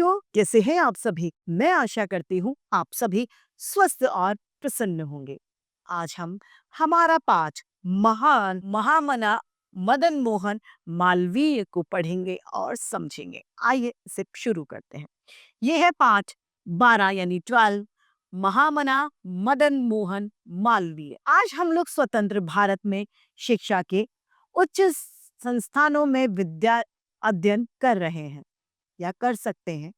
साथियों, कैसे हैं आप सभी? मैं आशा करती हूँ आप सभी स्वस्थ और प्रसन्न होंगे। आज हम हमारा पाठ महान महामना मदन मोहन मालवीय को पढ़ेंगे और समझेंगे। आइए इसे शुरू करते हैं। ये है पाठ 12 यानी 12, महामना मदन मोहन मालवीय। आज हम लोग स्वतंत्र भारत में शिक्षा के उच्च संस्थानों में विद्या अध्ययन कर रहे हैं या कर सकते हैं।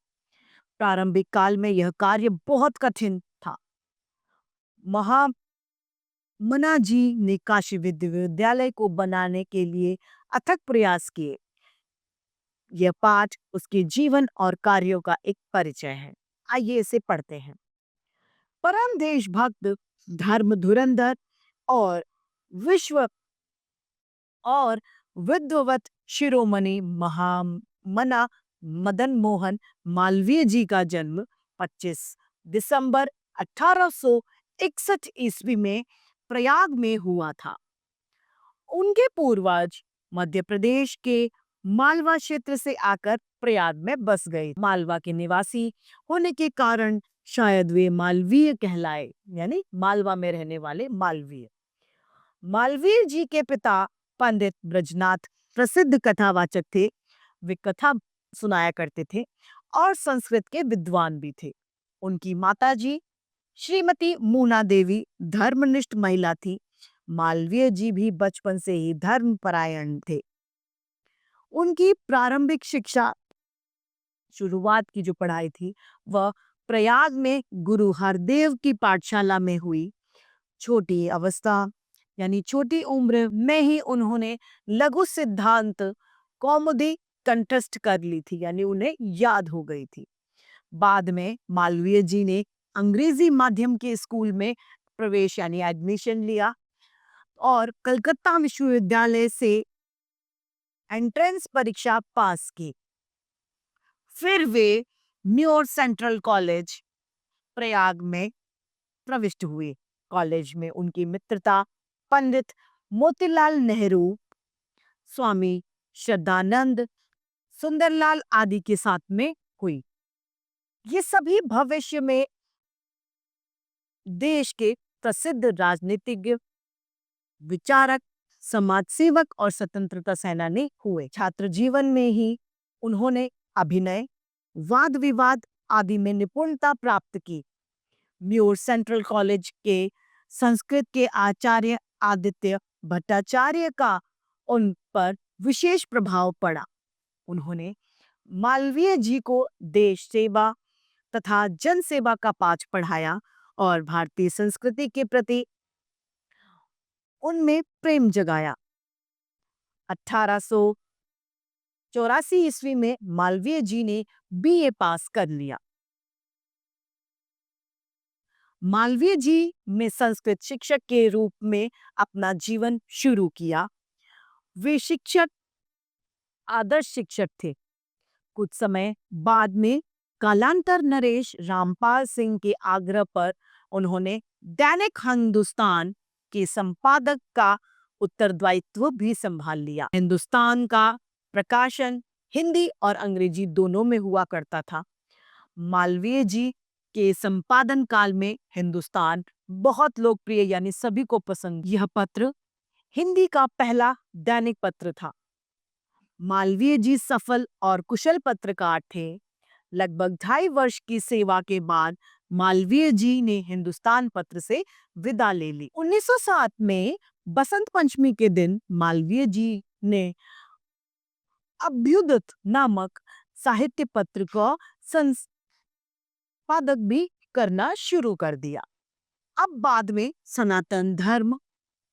प्रारंभिक काल में यह कार्य बहुत कठिन था। महामना जी ने काशी विश्वविद्यालय को बनाने के लिए अथक प्रयास किए। यह पाठ उसके जीवन और कार्यों का एक परिचय है। आइए इसे पढ़ते हैं। परम देशभक्त, धर्म धुरंधर और विश्व और विद्वत शिरोमणि महामना मदन मोहन मालवीय जी का जन्म 25 दिसंबर 1861 ईस्वी में प्रयाग में हुआ था। उनके पूर्वज मध्य प्रदेश के मालवा क्षेत्र से आकर प्रयाग में बस गए। मालवा के निवासी होने के कारण शायद वे मालवीय कहलाए, यानी मालवा में रहने वाले मालवीय। मालवीय जी के पिता पंडित ब्रजनाथ प्रसिद्ध कथावाचक थे। वे कथा सुनाया करते थे और संस्कृत के विद्वान भी थे। उनकी माताजी श्रीमती मूना देवी धर्मनिष्ठ महिला थी। मालवीय जी भी बचपन से ही धर्मपरायण थे। उनकी प्रारंभिक शिक्षा, शुरुआत की जो पढ़ाई थी, वह प्रयाग में गुरु हरदेव की पाठशाला में हुई। छोटी अवस्था यानी छोटी उम्र में ही उन्होंने लघु सिद्धांत कौमुदी कंठस्थ कर ली थी, यानी उन्हें याद हो गई थी। बाद में मालवीय जी ने अंग्रेजी माध्यम के स्कूल में प्रवेश यानी एडमिशन लिया और कलकत्ता विश्वविद्यालय से एंट्रेंस परीक्षा पास की। फिर वे म्योर सेंट्रल कॉलेज प्रयाग में प्रविष्ट हुए। कॉलेज में उनकी मित्रता पंडित मोतीलाल नेहरू, स्वामी श्रद्धानंद, सुंदरलाल आदि के साथ में हुई। ये सभी भविष्य में देश के प्रसिद्ध राजनीतिज्ञ, विचारक, समाज सेवक और स्वतंत्रता सेनानी हुए। छात्र जीवन में ही उन्होंने अभिनय, वाद विवाद आदि में निपुणता प्राप्त की। म्योर सेंट्रल कॉलेज के संस्कृत के आचार्य आदित्य भट्टाचार्य का उन पर विशेष प्रभाव पड़ा। उन्होंने मालवीय जी को देश सेवा तथा जन सेवा का पाठ पढ़ाया और भारतीय संस्कृति के प्रति उनमें प्रेम जगाया। 1884 ईस्वी में मालवीय जी ने बीए पास कर लिया। मालवीय जी में संस्कृत शिक्षक के रूप में अपना जीवन शुरू किया। वे शिक्षक, आदर्श शिक्षक थे। कुछ समय बाद में कालांतर नरेश रामपाल सिंह के आग्रह पर उन्होंने दैनिक हिंदुस्तान के संपादक का उत्तरदायित्व भी संभाल लिया। हिंदुस्तान का प्रकाशन हिंदी और अंग्रेजी दोनों में हुआ करता था। मालवीय जी के संपादन काल में हिंदुस्तान बहुत लोकप्रिय यानी सभी को पसंद। यह पत्र हिंदी का पहला दैनिक पत्र था। मालवीय जी सफल और कुशल पत्रकार थे। लगभग 2.5 वर्ष की सेवा के बाद मालवीय जी ने हिंदुस्तान पत्र से विदा ले ली। 1907 में बसंत पंचमी के दिन मालवीय जी ने अभ्युदय नामक साहित्य पत्र को संपादक भी करना शुरू कर दिया। अब बाद में सनातन धर्म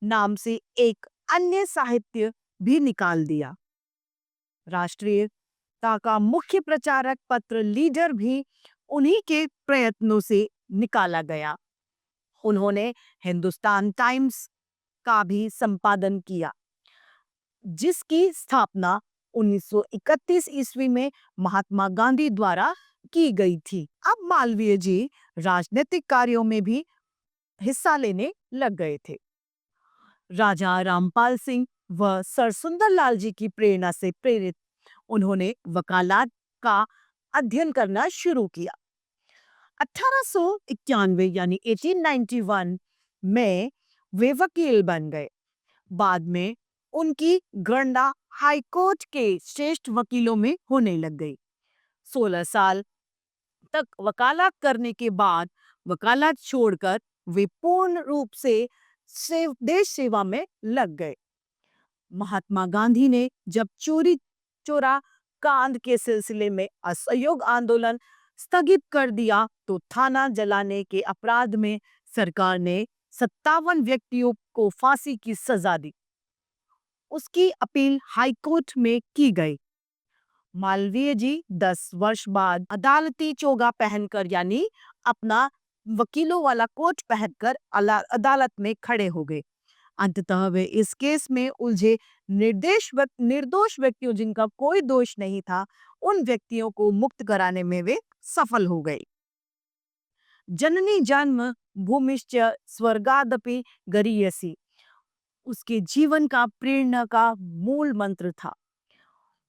नाम से एक अन्य साहित्य भी निकाल दिया। राष्ट्रीयता का मुख्य प्रचारक पत्र लीडर भी उन्हीं के प्रयत्नों से निकाला गया। उन्होंने हिंदुस्तान टाइम्स का भी संपादन किया, जिसकी स्थापना 1931 ईस्वी में महात्मा गांधी द्वारा की गई थी। अब मालवीय जी राजनीतिक कार्यों में भी हिस्सा लेने लग गए थे। राजा रामपाल सिंह व सर सुंदरलाल जी की प्रेरणा से प्रेरित उन्होंने वकालत का अध्ययन करना शुरू किया। 1891 यानी 1891 में वे वकील बन गए। बाद में उनकी गणना हाई कोर्ट के श्रेष्ठ वकीलों में होने लग गई। 16 साल तक वकालत करने के बाद वकालत छोड़कर वे पूर्ण रूप से देश सेवा में लग गए। महात्मा गांधी ने जब चोरी चोरा कांड के सिलसिले में असहयोग आंदोलन स्थगित कर दिया तो थाना जलाने के अपराध में सरकार ने 57 व्यक्तियों को फांसी की सजा दी। उसकी अपील हाईकोर्ट में की गई। मालवीय जी 10 वर्ष बाद अदालती चोगा पहनकर यानी अपना वकीलों वाला कोट पहनकर अदालत में खड़े हो गए। अंततः वे इस केस में उलझे निर्दोष व्यक्तियों जिनका कोई दोष नहीं था, उन व्यक्तियों को मुक्त कराने में वे सफल हो गए। जननी जन्म भूमिश्च स्वर्गादपि गरीयसी उसके जीवन का प्रेरणा का मूल मंत्र था।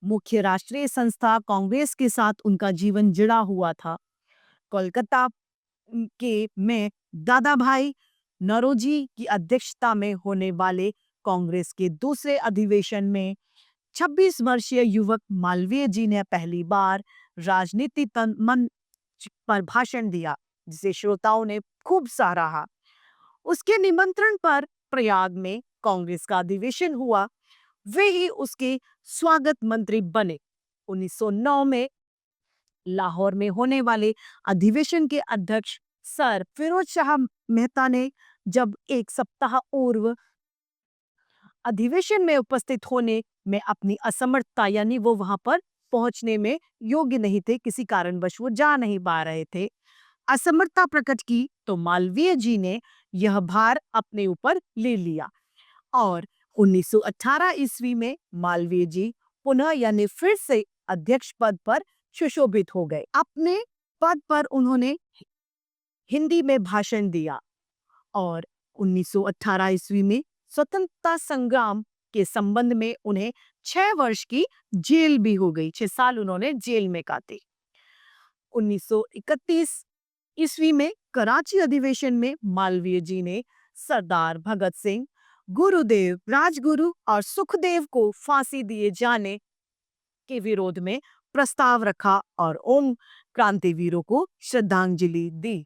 मुख्य राष्ट्रीय संस्था कांग्रेस के साथ उनका जीवन जुड़ा हुआ था। कोलकाता के में दादा भाई नौरोजी की अध्यक्षता में होने वाले कांग्रेस के दूसरे अधिवेशन में 26 वर्षीय युवक मालवीय जी ने पहली बार राजनीति मंच पर भाषण दिया, जिसे श्रोताओं ने खूब सराहा। उसके निमंत्रण पर प्रयाग में कांग्रेस का अधिवेशन हुआ। वे ही उसके स्वागत मंत्री बने। 1909 में लाहौर में होने वाले अधिवेशन के अध्यक्ष सर फिरोज शाह मेहता ने जब एक सप्ताह पूर्व अधिवेशन में उपस्थित होने में अपनी असमर्थता यानी वो वहां पर पहुंचने में योग्य नहीं थे, किसी कारणवश वो जा नहीं पा रहे थे, असमर्थता प्रकट की, तो मालवीय जी ने यह भार अपने ऊपर ले लिया और 1918 ईस्वी में मालवीय जी पुनः यानी फिर से अध्यक्ष पद पर सुशोभित हो गए। अपने पद पर उन्होंने हिंदी में भाषण दिया और 1918 ईस्वी में स्वतंत्रता संग्राम के संबंध में उन्हें 6 वर्ष की जेल भी हो गई। 6 साल उन्होंने जेल में काटे। 1931 ईस्वी में कराची अधिवेशन में मालवीय जी ने सरदार भगत सिंह, गुरुदेव, राजगुरु और सुखदेव को फांसी दिए जाने के विरोध में प्रस्ताव रखा और ओम क्रांतिवीरों को श्रद्धांजलि दी।